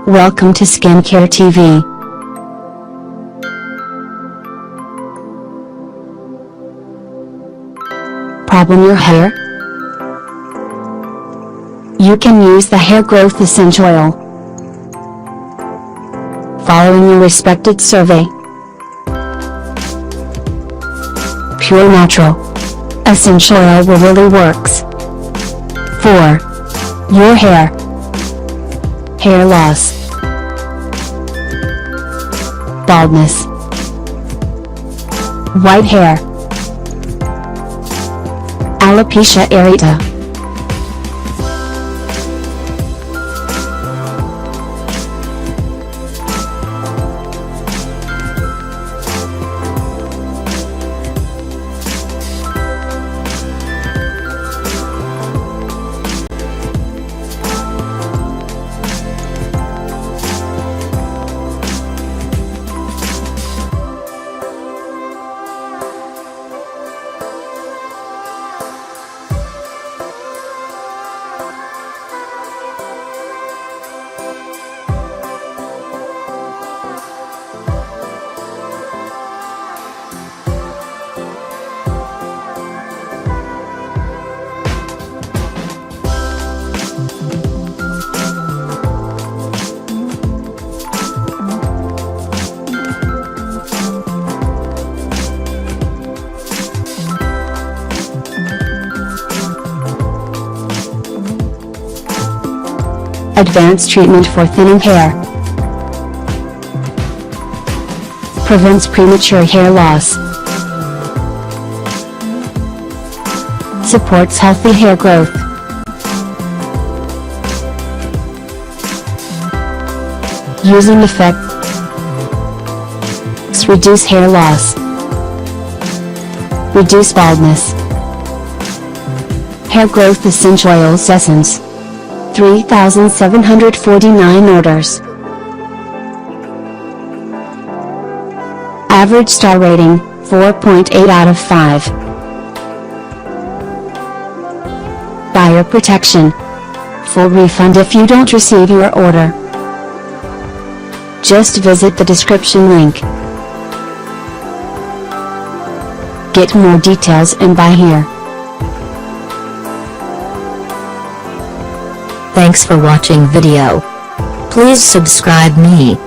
Welcome to Skincare TV. Problem your hair? You can use the Hair Growth Essential Oil. Following a respected survey, pure natural essential oil really works for your hair. Hair loss, baldness, white hair, alopecia areata. Advanced treatment for thinning hair. Prevents premature hair loss. Supports healthy hair growth. Using effects reduce hair loss. Reduce baldness. Hair Growth Essential Oils Essence. 3,749 orders. Average star rating, 4.8 out of 5. Buyer protection. Full refund if you don't receive your order. Just visit the description link. Get more details and buy here. Thanks for watching video. Please subscribe me.